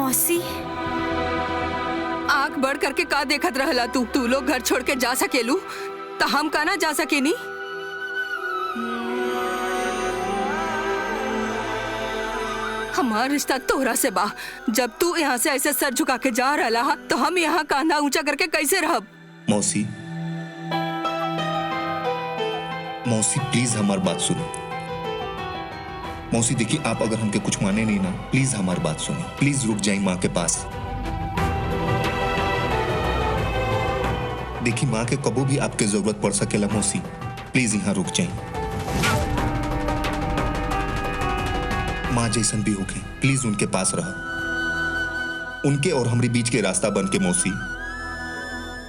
मौसी, आंख बड़ करके का देखत रहला तू लोग घर छोड़ के जा सकेलू तो हम का ना जा सकेनी। हमार रिश्ता तोहरा से बा। जब तू यहाँ से ऐसे सर झुका के जा रहा हा, तो हम यहाँ कांधा ऊंचा करके कैसे रहब। मौसी, मौसी प्लीज हमारी बात सुनो। मौसी देखिए, आप अगर हमके कुछ माने नहीं ना, प्लीज हमारी बात सुनो। प्लीज रुक जाइए माँ के पास। देखिए, माँ के कबो भी आपके जरूरत पड़ सकेला मौसी। प्लीज यहाँ रुक जाइए। माँ जैसन भी होके प्लीज उनके पास रहो। उनके और हमारे बीच के रास्ता बन के मौसी,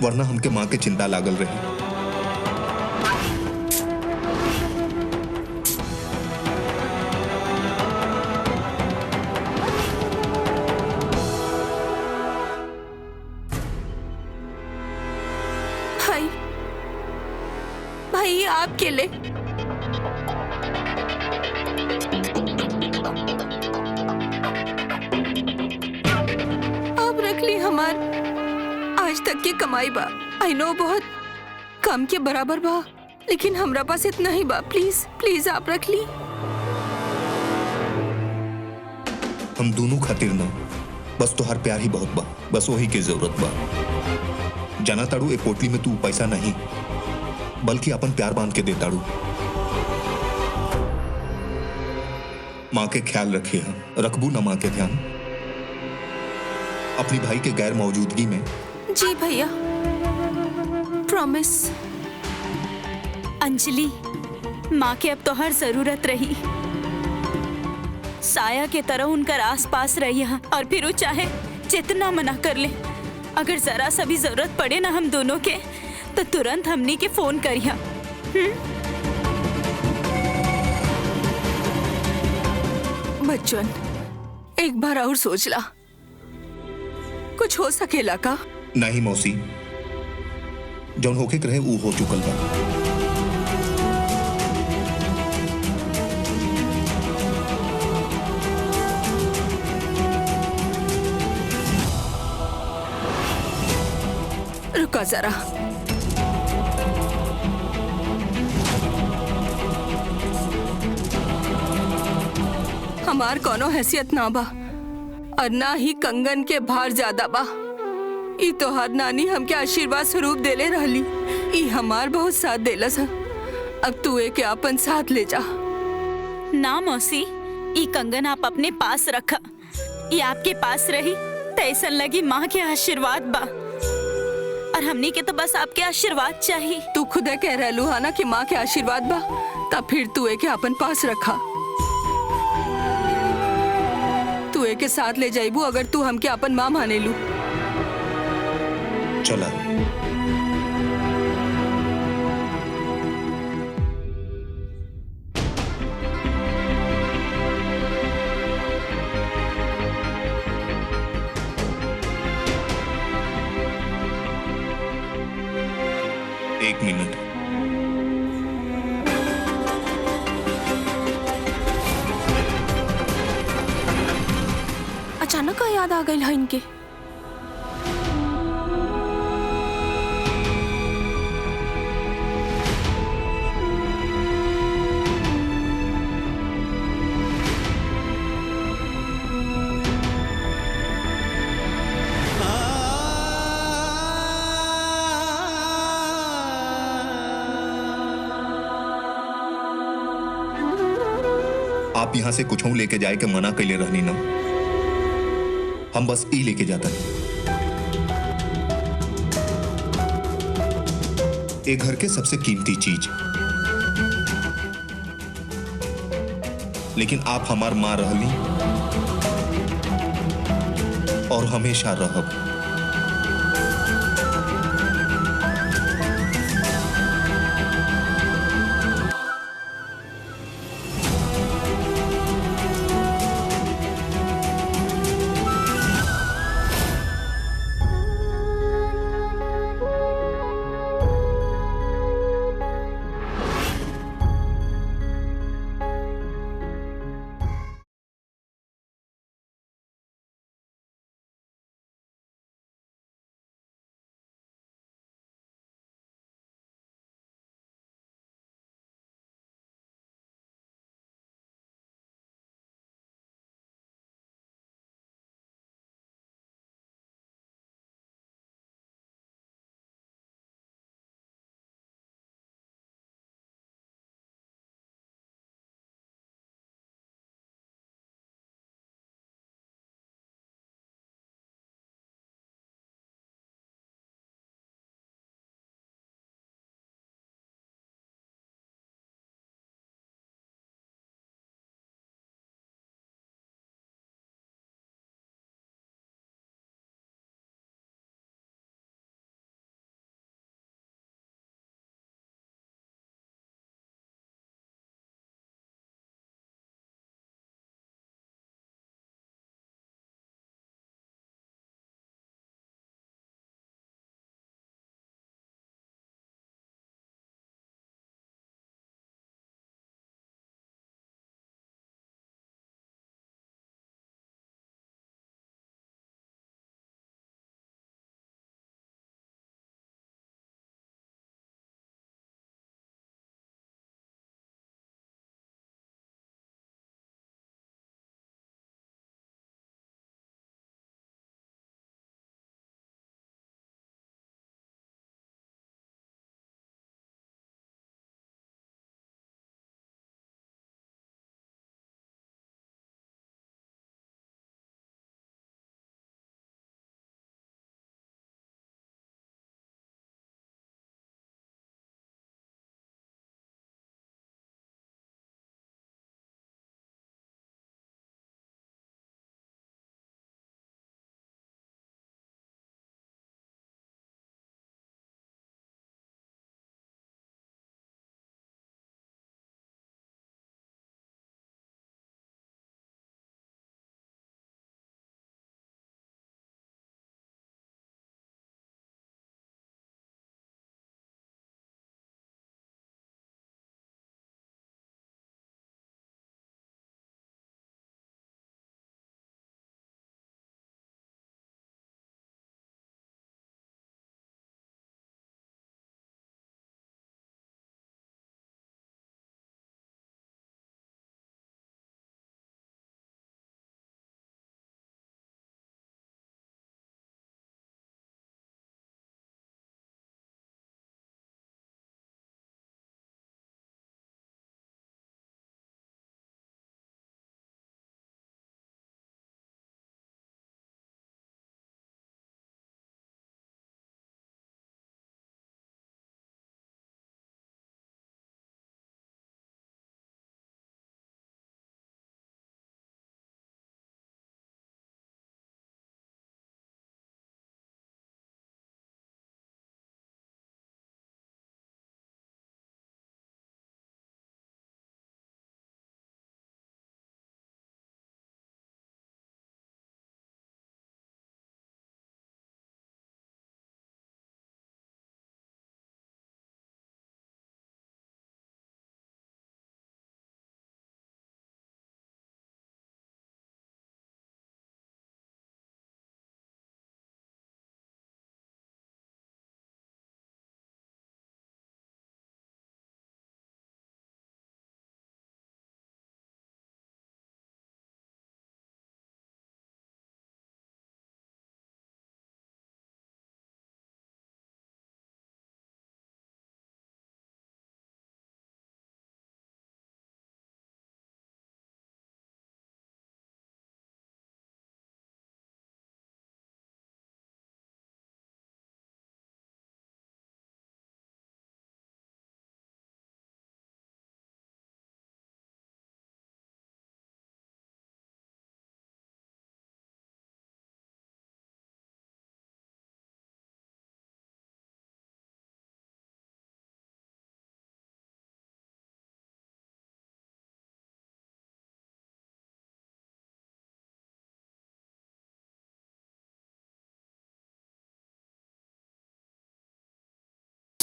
वरना हमके माँ के चिंता लागल रहे। भाई, भाई आपके लिए हमार आज तक की कमाई बा। आई नो बहुत कम के बराबर बा, लेकिन हमरा पास इतना ही बा। प्लीज प्लीज आप रख ली। हम दोनों खातिर ना, बस तोहार प्यार ही बहुत बा। बस वही के जरूरत बा। जाना ताड़ू, एक पोटली में तू पैसा नहीं बल्कि अपन प्यार बांध के दे ताड़ू। माँ के ख्याल रखे, रखबू ना माँ के ध्यान अपनी भाई के गैर मौजूदगी में। जी भैया, प्रॉमिस। अंजलि, माँ के अब तो हर जरूरत रही। साया के तरह उनकर आसपास रही है, और फिर वो चाहे जितना मना कर ले, अगर जरा सा भी जरूरत पड़े ना हम दोनों के, तो तुरंत हमनी के फोन करिया। बच्चन, एक बार और सोच ला, कुछ हो सकेला का? नहीं मौसी, जौन होके रहे वो हो चुकल बा। रुका जरा। हमार कोनो हैसियत ना बा, और ना ही कंगन के भार ज्यादा बा। ई तोहार नानी हमके आशीर्वाद स्वरूप देले रहली। ई हमार बहुत साथ देलस। अब तू एके अपन साथ ले जा। ना मौसी, ई कंगन आप अपने पास रखा। ये आपके पास रही तो ऐसा लगी माँ के आशीर्वाद बा, और हमनी के तो बस आपके आशीर्वाद चाहिए। तू खुद कह रहलू हा ना कि माँ के आशीर्वाद बा, तब फिर तू एके अपन पास रखा। तू एके साथ ले जाइबू अगर तू हमके अपन माँ माने लू। चला। एक मिनट। अचानक का याद आ गई है इनके। आप यहाँ से कुछ लेके जाए के मना कैले रहनी ना, हम बस ई लेके जाता। एक घर के सबसे कीमती चीज, लेकिन आप हमार माँ रहली और हमेशा रहब।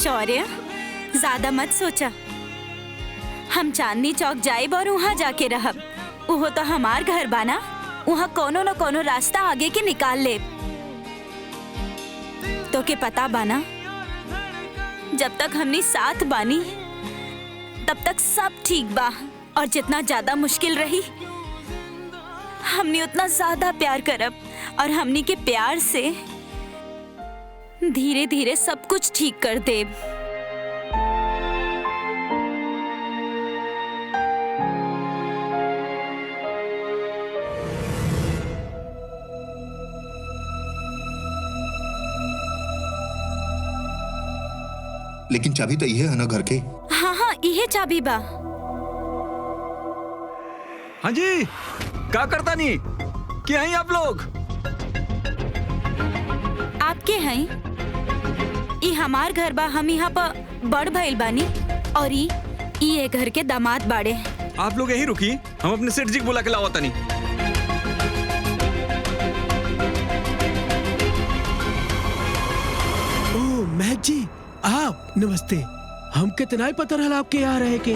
शौर्य, ज्यादा मत सोचा। हम चांदनी चौक जाइब और वहाँ जाके रहब। वो तो हमार घर बाना, वहाँ कोनो न कोनो रास्ता आगे के निकाल ले। तो के पता बाना, जब तक हमनी साथ बानी तब तक सब ठीक बा, और जितना ज्यादा मुश्किल रही हमनी उतना ज्यादा प्यार करब, और हमनी के प्यार से धीरे धीरे सब कुछ ठीक कर देब। लेकिन चाबी तो ये है ना घर के। हाँ हाँ, यही चाबी बा। हाँ जी, क्या करता नहीं? क्या हैं आप लोग? आपके हैं? ई हमार घर बा, हम यहाँ पर बड़ भइल बानी, और ये घर के दामाद बाड़े। आप लोग यही रुकी, हम अपने सेठ जी को बुला के लावता नहीं। ओ महक जी, आप नमस्ते। हम कितना ही पता रहा आपके यहाँ रहे के,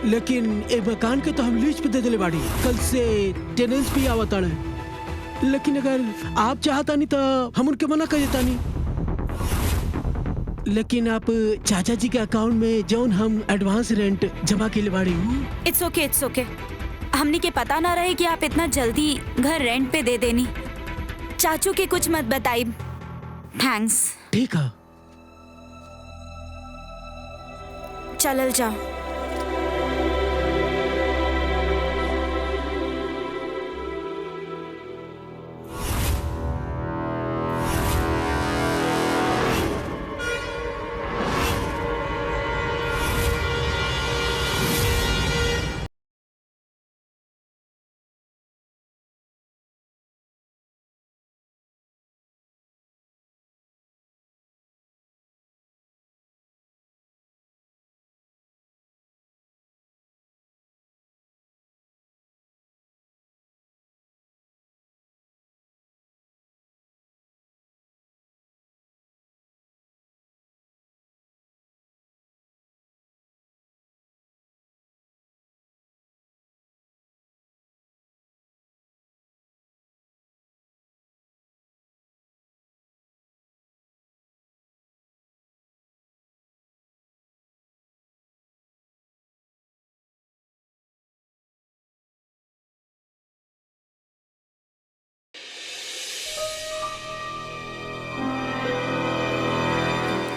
लेकिन ए मकान के तो हम लीज पे दे दिले बाड़ी। कल से टेनेंस भी आवता है, लेकिन अगर आप चाहता नहीं तो हम उनके मना कर देता नहीं। लेकिन आप चाचा जी के अकाउंट में जौन हम एडवांस रेंट जमा के लिए बाड़ी। इट्स ओके, इट्स ओके। हमनी के पता ना रहे कि आप इतना जल्दी घर रेंट पे दे देनी। चाचू के कुछ मत बताई। थैंक्स। ठीक है, चलल जाओ।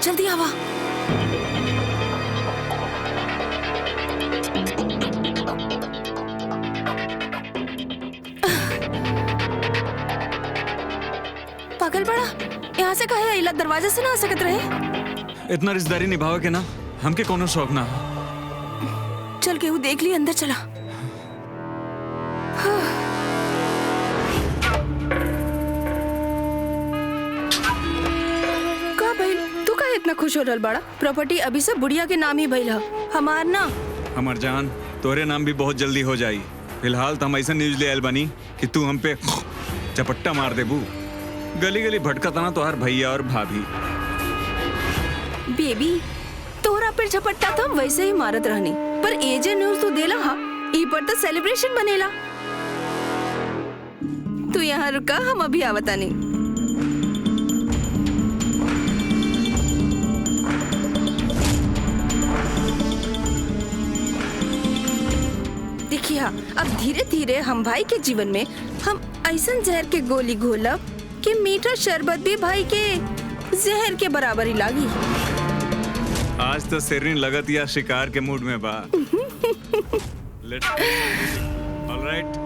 जल्दी आवा। पागल बड़ा, यहाँ से कहे अइला, दरवाजे से ना आ सकत रहे। इतना रिश्तेदारी निभावे के ना, हमके कोनो शौक ना। चल केहू देख ली, अंदर चला। का भइल? तू का इतना खुश हो रहल बड़ा? प्रॉपर्टी अभी से बुढ़िया के नाम ही भइल ह, हमार ना। हमार जान, तोरे नाम भी बहुत जल्दी हो जाई। फिलहाल तो हम ऐसा न्यूज ले आयल बानी कि तू हम पे चपट्टा मार देबू। गली गली भटकता ना तोहार भैया और भाभी। बेबी, तोहरा पे झपट्टा तो हम वैसे ही मारत रहनी, पर ए जे न्यूज तू देला हा, ई पर तो सेलिब्रेशन बनेला। तू यहाँ रुका, हम अभी आवता नहीं। देखिए, अब धीरे धीरे हम भाई के जीवन में हम ऐसा जहर के गोली घोलब कि मीठा शरबत भी भाई के जहर के बराबर ही लागी। आज तो सेरिन लगत या शिकार के मूड में बा। Lettuce alright.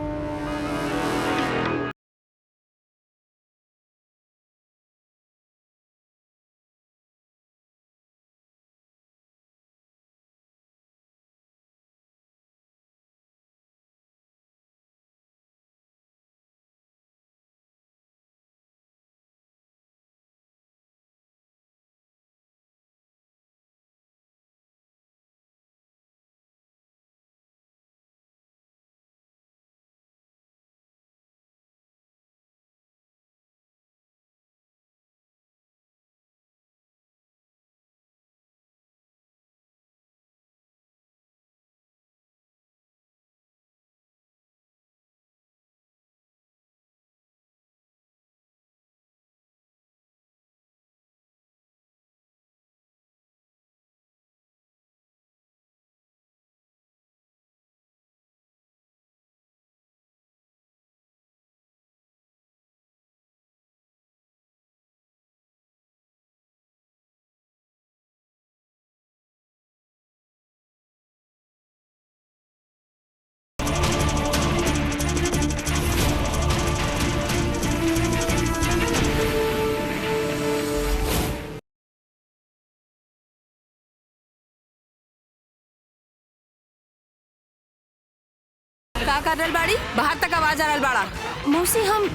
का कर रहल बाड़ी? बाहर तक आवाज आ रहल बाड़ा। मौसी हम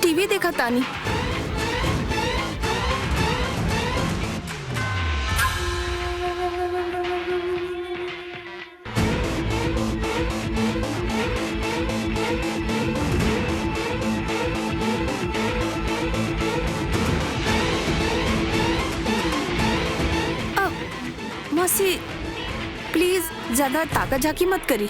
टीवी देखा तानी। मौसी प्लीज ज्यादा ताका झाकी मत करी।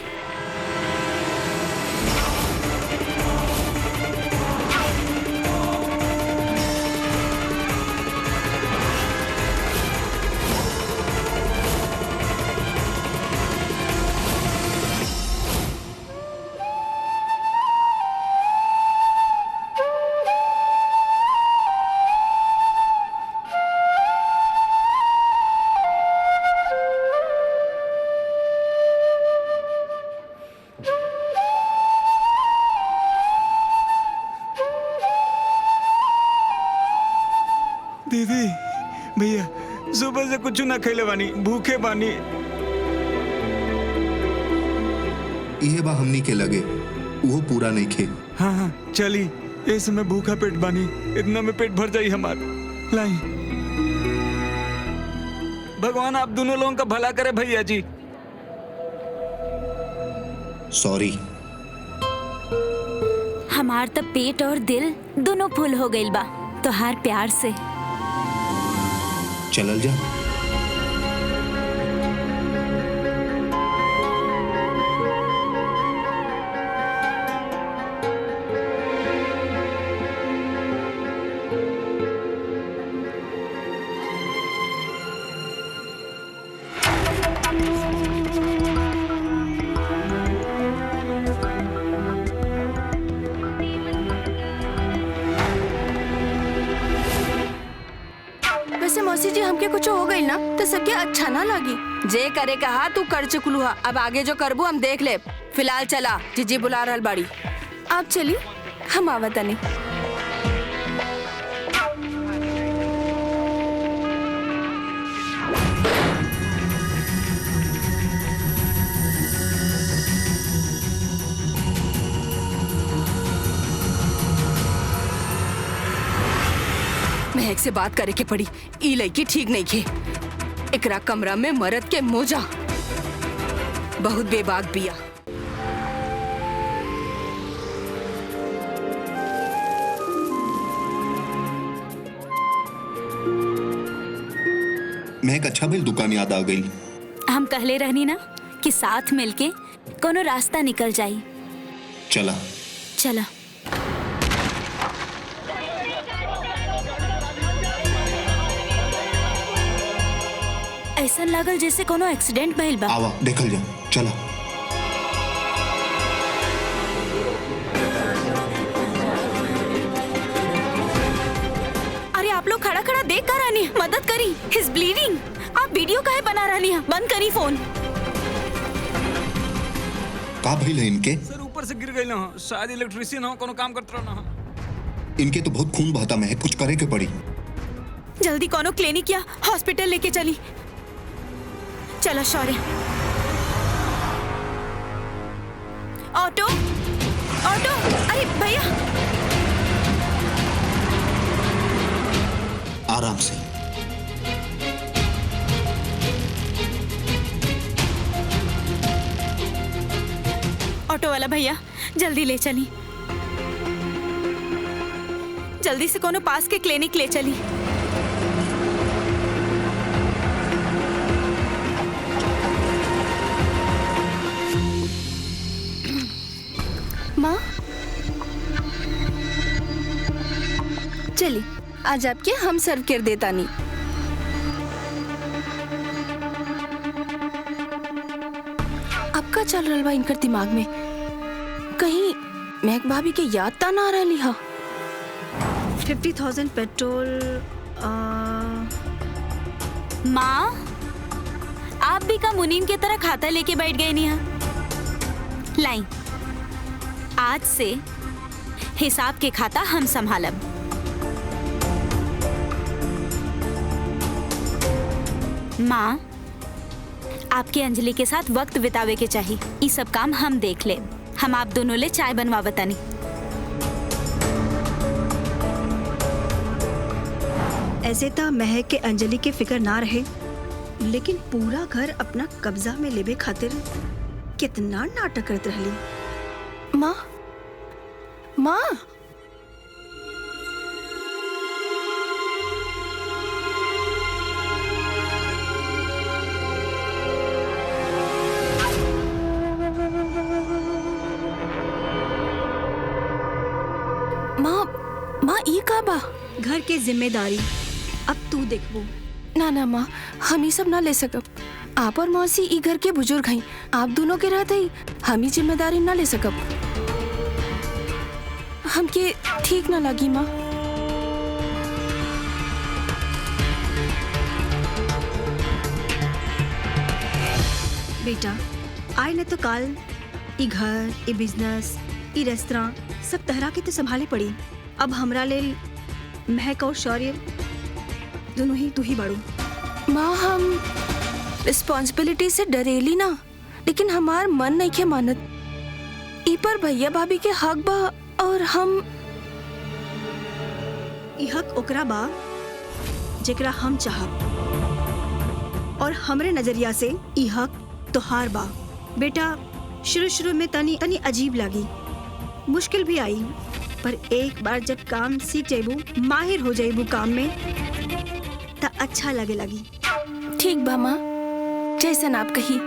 दीदी भैया सुबह से कुछ ना खैले बानी, भूखे बानी। ये बा हमनी के लगे वो पूरा नहीं खे। हाँ हाँ चली, इस समय भूखा पेट बानी, इतना में पेट भर जाई हमार। लाई भगवान आप दोनों लोगों का भला करे भैया जी। सॉरी। हमार तब पेट और दिल दोनों फुल हो गइल बा तोहार प्यार से। चलल जा। वैसे मौसी जी हमके कुछ हो गई ना तो सबके अच्छा ना लगी। जे करे कहा तू कर चुकलू हा, अब आगे जो करबू हम देख ले। फिलहाल चला, जीजी बुला रहल बाड़ी। आप चली, हम आवतनी। महक से बात करे के पड़ी। ई लड़की ठीक नहीं खे। एकरा कमरा में मरद के मोजा बहुत बेबाक बिया। महक अच्छा भेल दुकान याद आ गई। हम कहले रहनी ना कि साथ मिलके कोनो रास्ता निकल जाई। चला। चला। ऐसा लागल जैसे कोनो एक्सीडेंट भइल बा। आवा देखल जा। चला। अरे आप लोग खड़ा खड़ा देख कर रानी, मदद करी। He is bleeding. आप वीडियो काहे बना रही हैं? बंद करी फोन। का भइल है इनके? सर ऊपर से गिर गई ना, शायद इलेक्ट्रिशियन हो, कोनो काम करत रहो ना। इनके तो बहुत खून बहता। महक कुछ करे के पड़ी। जल्दी कोनो क्लिनिक या हॉस्पिटल लेके चली। चलो शौर्य। ऑटो ऑटो, अरे भैया। आराम से। ऑटो वाला भैया जल्दी ले चली। जल्दी से कोनो पास के क्लिनिक ले चली। माँ चली, आज आपके हम सर्व कर देता नहीं। आपका चल रहा बा इनकर दिमाग में? कहीं महक भाभी के याद ता ना आ रही हा? 50,000 पेट्रोल। माँ, आप भी का मुनीम की तरह खाता लेके बैठ गए नहीं? लाई, आज से हिसाब के खाता हम संभालब। माँ, आपके अंजलि के साथ वक्त बितावे के चाहिए। ये सब काम हम देख ले। हम आप दोनों ले चाय बनवा बतानी। ऐसे ता महक के अंजलि के फिक्र ना रहे, लेकिन पूरा घर अपना कब्जा में लेबे खातिर कितना नाटक करत रहली। माँ, माँ, माँ ई का बा? घर के जिम्मेदारी अब तू देखबो। ना माँ, हम ही सब ना ले सकब। आप और मौसी ई घर के बुजुर्ग हैं, आप दोनों के रहते ही हम ही जिम्मेदारी ना ले सकब। हमके ठीक ना लगी माँ। बेटा आए न तो काल ई घर, ई बिजनेस, ई रेस्तरां सब तहरा के तो संभाले पड़ी। अब हमरा ले महक और शौर्य दोनों ही तू ही बाड़ू। माँ, हम रिस्पॉन्सिबिलिटी से डरेली ना, लेकिन हमार मन नहीं के मानत। ई पर भैया भाभी के हक बा और हम ई हक ओकरा बा जेकरा हम चाहब, और हमरे नजरिया से ई हक तोहार बा। बेटा शुरू में तनी अजीब लगी, मुश्किल भी आई, पर एक बार जब काम सीख जाइबू, माहिर हो जाइबू काम में, तो अच्छा लगे लगी। ठीक बा माँ, जैसन आप कही।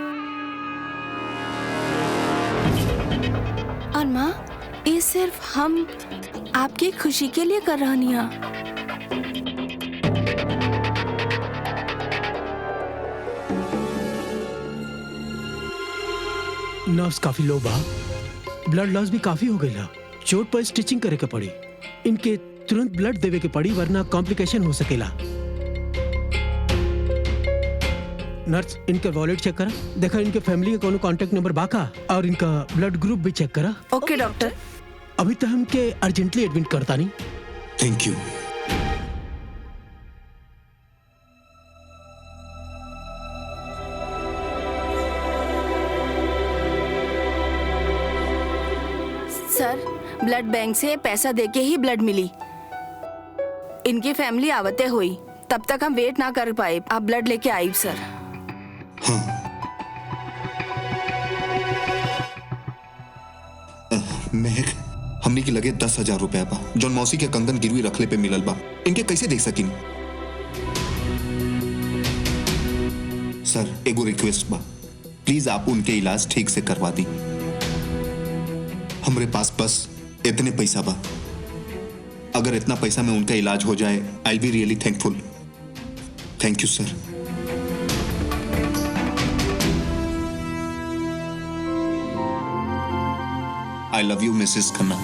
और माँ, ये सिर्फ हम आपकी खुशी के लिए कर रही हैं। नर्व्स काफी लो बा, ब्लड लॉस भी काफी हो गई। चोट पर स्टिचिंग करे के पड़ी, इनके तुरंत ब्लड देवे के पड़ी, वरना कॉम्प्लिकेशन हो सकेला। नर्स, इनका वॉलेट चेक करा, देखा इनके फैमिली का कोनो कांटेक्ट नंबर बाका, और इनका ब्लड ग्रुप भी चेक करा। ओके डॉक्टर। अभी तो हमके अर्जेंटली एडमिट करता नहीं। Thank you. Sir, blood bank से पैसा देके ही ब्लड मिली। इनकी फैमिली आवते हुई, तब तक हम वेट ना कर पाए। आप ब्लड लेके आई सर। हाँ। महक, हमने के लगे 10,000 रुपया बा, जौन मौसी के कंगन गिरवी रखले पे मिलल बा। इनके कैसे देख सकिन? सर, एगो रिक्वेस्ट बा, प्लीज आप उनके इलाज ठीक से करवा दी। हमरे पास बस इतने पैसा बा। अगर इतना पैसा में उनका इलाज हो जाए, I be really thankful. Thank you sir. I love you Mrs Khanna.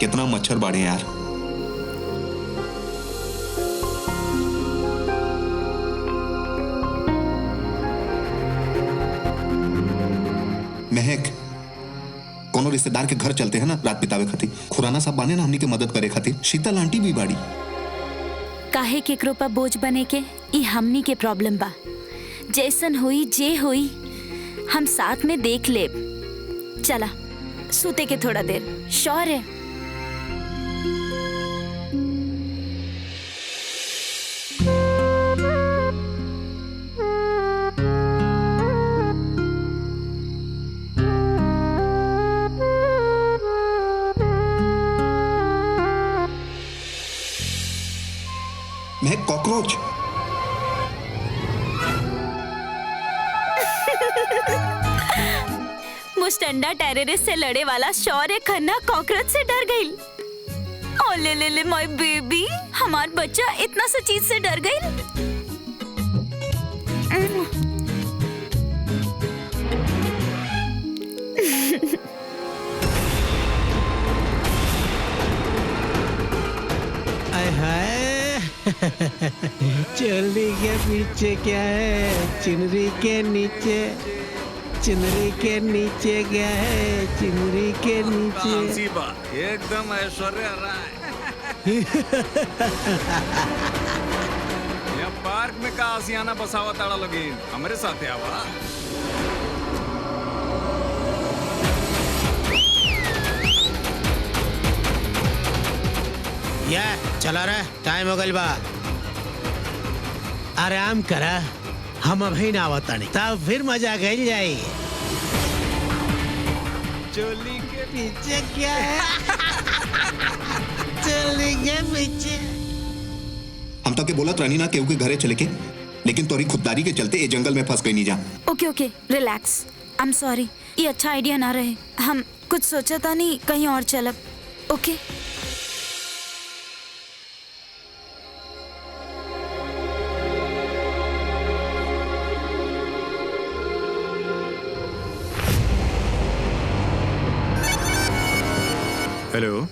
कितना मच्छर बाड़े यार। महक, कोनो रिश्तेदार के घर चलते हैं ना रात बितावे खातिर। खुराना साहब बाने ना हमनी के मदद करे खातिर। शीतल आंटी भी बाड़ी। काहे केकरो पर बोझ बने के, ई हमनी के प्रॉब्लम बा। जैसन हुई जे हुई हम साथ में देख ले। चला सूते के थोड़ा देर। शौर्य, महक, कॉकरोच। मुस्टंडा टेररिस्ट से लड़े वाला शौर्य खन्ना कॉकरोच से डर गई। ओ ले माय बेबी, हमार बच्चा इतना सा चीज से डर गई। चोली के पीछे क्या है, चुनरी के नीचे चुनरी के नीचे गए, चुनरी के नीचे। बात एकदम ऐश्वर्या राय। या पार्क में का आसियाना बसावा ताड़ा लगी हमारे साथ आवा। या चला रहा टाइम हो गल बा। आराम करा, हम अभी ना आवतानी, तब फिर मजा गई जाई। चोली के पीछे क्या है? चोली के पीछे। हम तो के बोलत रानी ना केहू के घरे चले के, लेकिन तोरी खुददारी के चलते ए जंगल में फंस गई नहीं जा। ओके ओके रिलैक्स, आई एम सॉरी, ये अच्छा आइडिया ना रहे। हम कुछ सोचा था नहीं, कहीं और चलब। ओके हेलो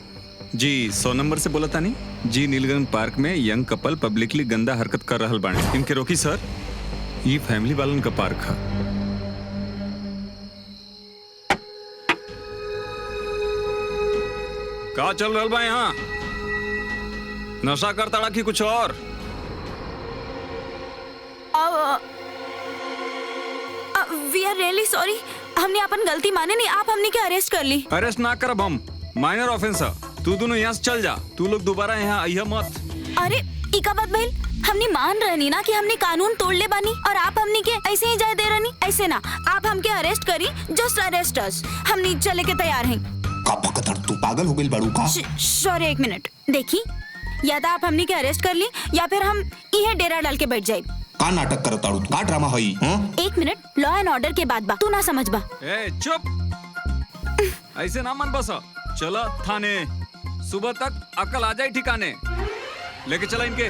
जी, 100 नंबर से बोला था नहीं जी। नीलगंज पार्क में यंग कपल पब्लिकली गंदा हरकत कर रहल बाड़े, इनके रोकी सर। ये फैमिली वालन का पार्क है। का चल रहल बा यहाँ? नशा करता कि कुछ और? वी आर रियली सॉरी, हमने अपन गलती माने नहीं, आप हमने के अरेस्ट कर ली। अरेस्ट ना करब हम, माइनर ऑफेंस है। तू दोनों यहाँ से चल जा, तू लोग दोबारा यहाँ आइए मत। अरे इका बात भइल, हमने मान रहनी ना कि हमने कानून तोड़ ले बानी, और आप हमने के ऐसे ही जाए दे रहनी। ऐसे ना, आप हमके अरेस्ट करी, जस्ट अरेस्ट अस। हमने चले के तैयार हैं। का पकड़, तू पागल हो गई बाड़ू का? सॉरी, एक मिनट देखी, या तो आप हमने के अरेस्ट कर ली या फिर हम ये डेरा डाल के बैठ जाए। का नाटक करत ताड़ू? का ड्रामा हई? एक मिनट, लॉ एंड ऑर्डर के बाद बा, तू ना समझ बा। ए चुप, ऐसे ना मन बसा। चला थाने, सुबह तक अकल आ जाए ठिकाने। लेके चला इनके।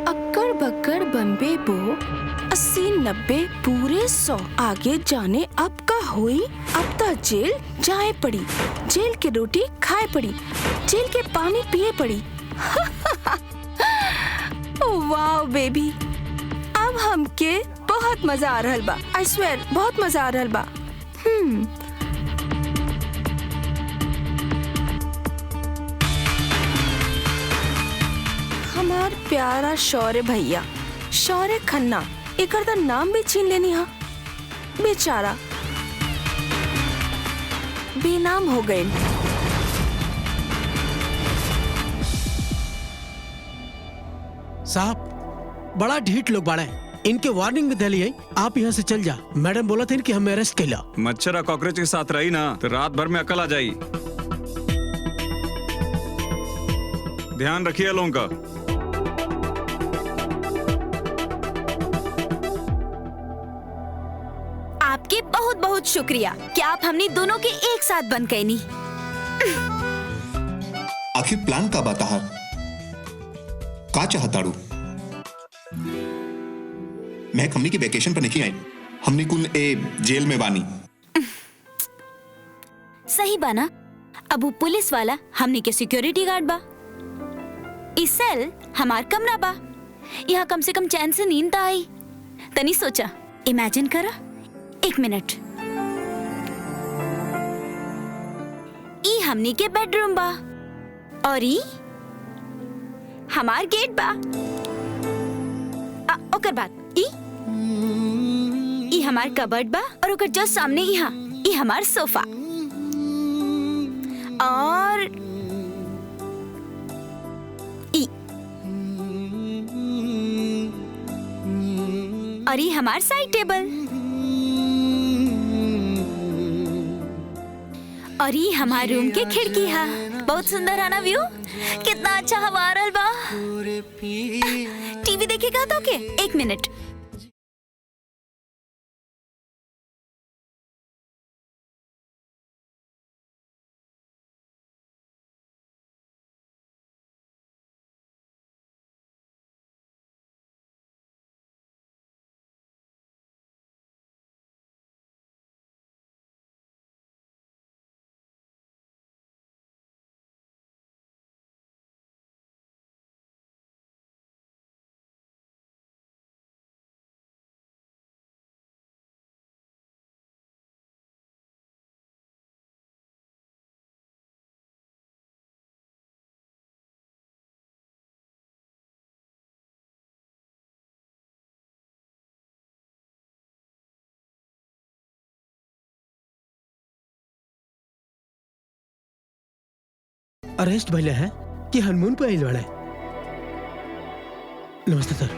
अक्कड़ बक्कड़ बम्बे बो 80-90 पूरे 100 आगे जाने अब का हुई। अब तो जेल जाए पड़ी, जेल की रोटी खाए पड़ी, जेल के पानी पिए पड़ी। वाह बेबी, अब हमके बहुत मजा आ रहल बा। आई स्वेयर बहुत मजा आ रहल बा। हमार प्यारा शौर्य भैया, शौर्य खन्ना, एकर दा नाम भी छीन लेनी हा। बेचारा बेनाम हो गए। साहब बड़ा ढीठ लोग बाड़े, इनके वार्निंग में दिली है, आप यहाँ से चल जा। मैडम बोला था कि हमें अरेस्ट कैला। मच्छर कॉकरोच के साथ रही ना तो रात भर में अकल आ जाई। ध्यान रखिए लोगों का। आपके बहुत बहुत शुक्रिया कि आप हमने दोनों के एक साथ बन गए। नहीं आखिर प्लान का बताहा? का चाहताड़ू? मैं हमनी की वेकेशन पर नहीं आई, हमनी कुल जेल में बानी। सही बाना, अब वो पुलिस वाला हमने के सिक्योरिटी गार्ड बा। इस सेल हमार कमरा बा, यहाँ कम से कम चैन से नींद तो आई। तनी सोचा, इमेजिन करा, एक मिनट, ई हमनी के बेडरूम बा और ई हमार गेट बा। ओकर बाद ई हमार कबर्ड बा और ओकर जस्ट सामने यहाँ ई हमार सोफा और ई और ई हमार साइड टेबल और ये हमारे रूम के खिड़की है। बहुत सुंदर है ना व्यू? कितना अच्छा हवा आ रहल बा। टीवी देखेगा तो के? एक मिनट। अरेस्ट भइले हैं कि हनीमून पे आइल बाड़े? नमस्ते सर।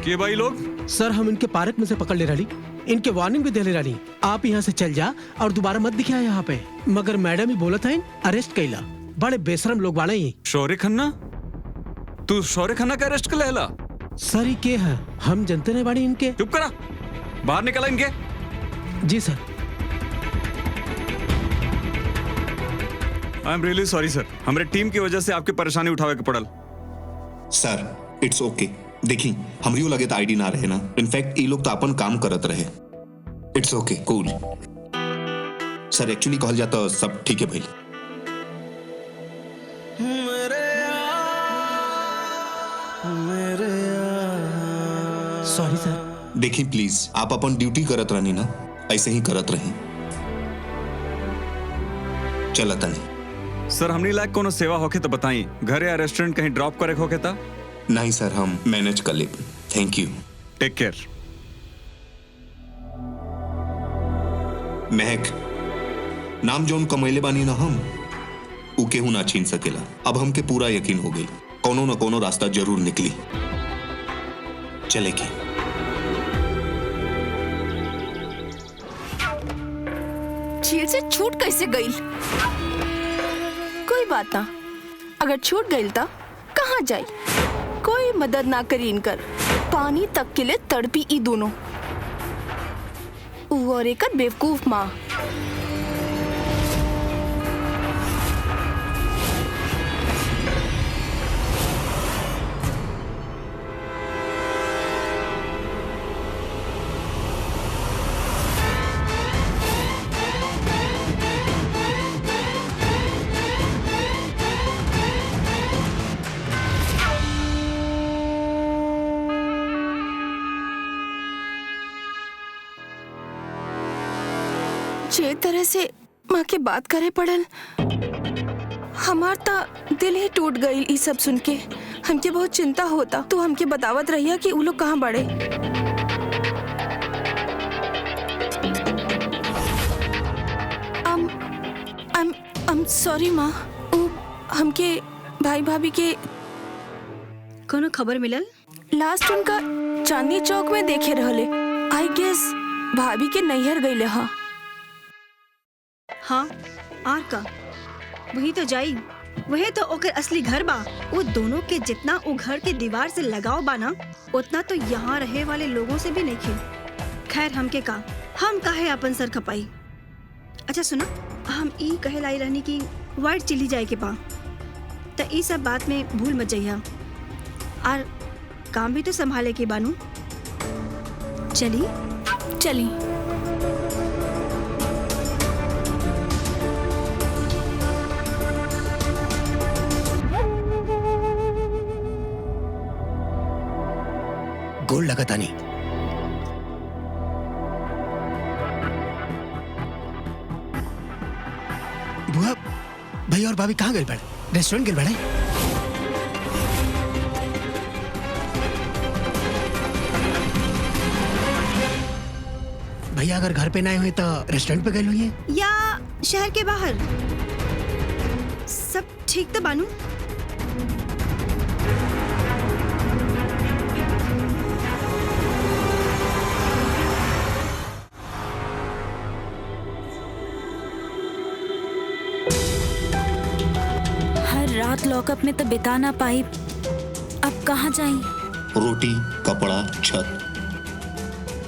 के भाई लोग? सर हम इनके पार्क में से पकड़ ले रही, इनके वार्निंग भी दे ले रही, आप यहाँ से चल जा और दोबारा मत दिखिया यहाँ पे। मगर मैडम ही बोला था अरेस्ट कैला, बड़े बेशरम लोग बाड़े ही। शौर्य खन्ना? तू शौर्य खन्ना का अरेस्ट कर लेला? सर ये के है, हम जनते नहीं बाड़ी इनके। चुप करा, बाहर निकला इनके। जी सर। आई एम रियली सॉरी सर, हमारे टीम की वजह से आपकी परेशानी उठावे के पड़ल। सर इट्स ओके। देखी हमरियो लगे तो आईडी ना रहे ना, इनफैक्ट ये लोग तो अपन काम करत रहे। It's okay, cool. Sir actually कहल जाता सब ठीक है भाई। सॉरी सर। देखी प्लीज, आप अपन ड्यूटी करत रहनी ना, ऐसे ही करत रही। चला तनी। सर हमनी लायक कोनो सेवा होके तो बताई, घर या रेस्टोरेंट कहीं ड्रॉप करे होके था? नहीं सर, हम मैनेज कर ले। Thank you. Take care. महक नाम जोन कमैले बानी ना हम, उ केहू ना छीन सकेला। अब हमके पूरा यकीन हो गई, कोनो न कोनो रास्ता जरूर निकली। चले के चीर से छूट कैसे गई? कोई बात ना, अगर छूट गई तो कहाँ जाई? कोई मदद ना करी इनकर, पानी तक के लिए तड़पी ई दोनों। उ और एक बेवकूफ माँ। जे तरह से माँ के बात करे पड़ल, हमार ता दिल ही टूट गई। ई सब सुन के हमके बहुत चिंता होता। तो हमके बतावत रहिया कि उ लोग कहाँ बड़े। I'm sorry माँ। हमके भाई भाभी के कोनो खबर मिलल? लास्ट उनका चांदनी चौक में देखे रहले। आई गेस भाभी के नैहर गईले। हाँ हाँ, आर का वही तो जाई, वही तो ओकर असली घर बा। वो दोनों के जितना वो घर के दीवार से लगाव बा ना, उतना तो यहाँ रहे वाले लोगों से भी नहीं खे। खैर हमके का, हम काहे अपन सर खपाई। अच्छा सुना, हम ई कहे लाई रहनी कि व्हाइट चिल्ली जाए के पा, तो ई सब बात में भूल मत जाइया। और काम भी तो संभाले के बानू। चली चली। गोल लगाता नहीं। बुआ, भाई और भाभी कहाँ गए बड़े? रेस्टोरेंट गए बड़े? भैया अगर घर पे ना आए हुए तो रेस्टोरेंट पे गए हुई है या शहर के बाहर? सब ठीक तो बानू? रात लॉकअप में तो बिता ना पाई, अब कहाँ जाएं? रोटी, कपड़ा, छत,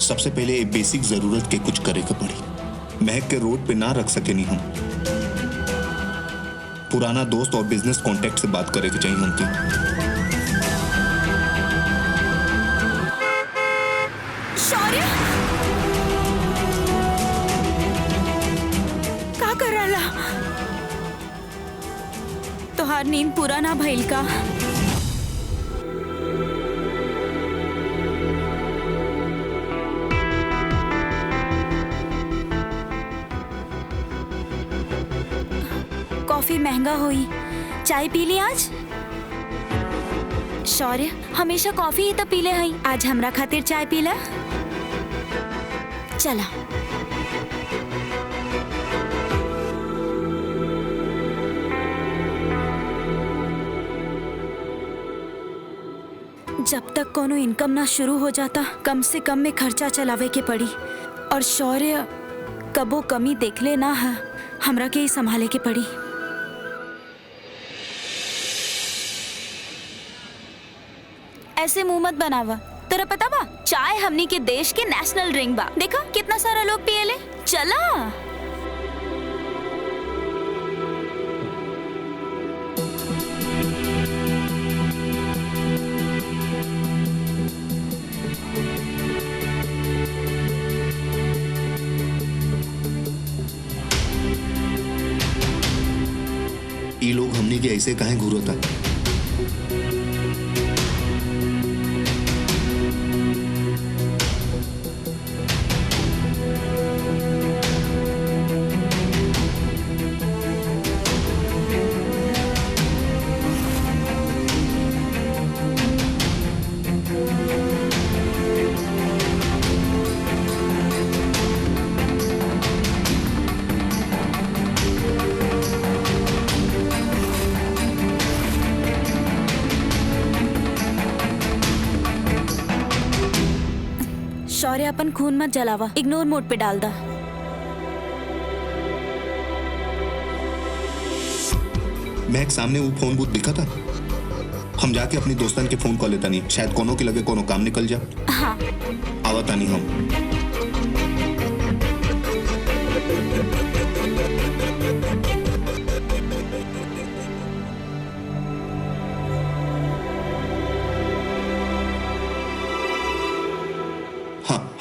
सबसे पहले बेसिक जरूरत के कुछ करे के पड़ी। महक के रोड पे ना रख सके नहीं हम। पुराना दोस्त और बिजनेस कांटेक्ट से बात करे के चाहिए हमके। शौर्य का कर रहा? तोहार नींद पूरा ना भइल का? कॉफी महंगा हुई, चाय पी ली आज? शौर्य हमेशा कॉफी ही तो पीले हई, आज हमरा खातिर चाय पीला। चला। जब तक कोनो इनकम ना शुरू हो जाता कम से कम में खर्चा चलावे के पड़ी। और शौर्य कबो कमी देखले ना है, हमरा के ही संभाले के पड़ी। ऐसे मुंह मत बनावा। तेरा पता बा चाय हमनी के देश के नेशनल ड्रिंक बा। देखा कितना सारा लोग पियले। चला ये लोग हमने के ऐसे काहे घूरता? शौर्य अपन खून मत जलावा, इग्नोर मोड पे डाल दा। मैं एक सामने वो फोन बूथ दिखा था। हम जाके अपनी दोस्तन के फोन कॉल लेता नहीं, शायद कोनो के लगे कोनो काम निकल जा। हाँ आवता नहीं हम।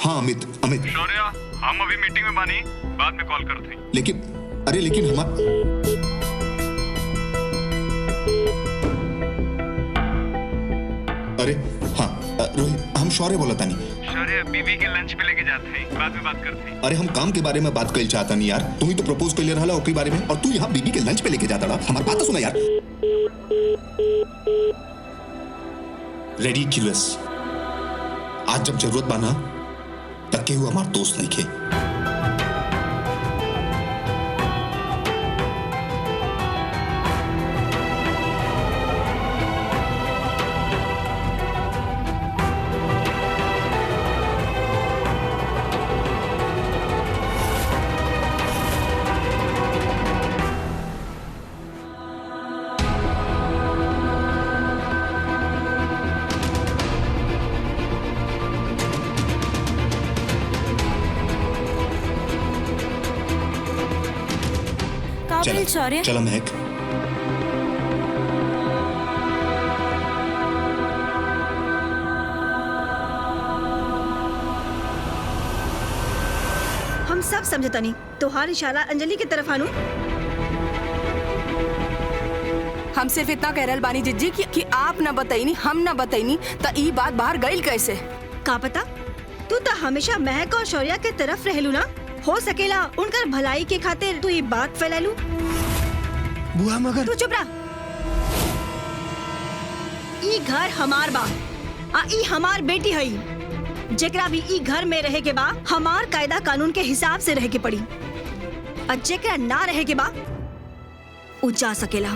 हाँ अमित शौर्य, हम अभी मीटिंग में बानी, बाद में कॉल करते हैं। लेकिन हम अरे हाँ रोहित, हम शौर्य बोला था नहीं। शौर्य बीबी के लंच पे लेके जाते हैं, बाद में बात करते हैं। अरे हम काम के बारे में बात कर चाहता नहीं यार, तुम ही तो प्रपोज कर ले रहा ओकरी बारे में, और तू यहाँ बीबी के लंच पे लेके जाता रहा। हमारी बात तो सुना यार। रेडिकुलस। आज जब जरूरत बाना तक के हुआ हमार दोस्त नहीं खे। काबिल शौर्य। चला महक। हम सब समझता नहीं, तोहार इशारा अंजलि की तरफ आनू। हम सिर्फ इतना कह रहल बानी जिज्जी कि आप न बताइनी, हम न बताइनी त ई बात बाहर गईल कैसे? का पता, तू तो हमेशा महक और शौर्या के तरफ रहलू ना। हो सकेला उनकर भलाई के खातिर तू ये बात फैलालू। बुआ मगर तू चुप रहा। ई घर हमार बा, ई हमार बेटी हई, जेकरा भी ई घर में रहे के बा हमार कायदा कानून के हिसाब से रहे के पड़ी, और जेकरा ना रहे के बा उ जा सकेला।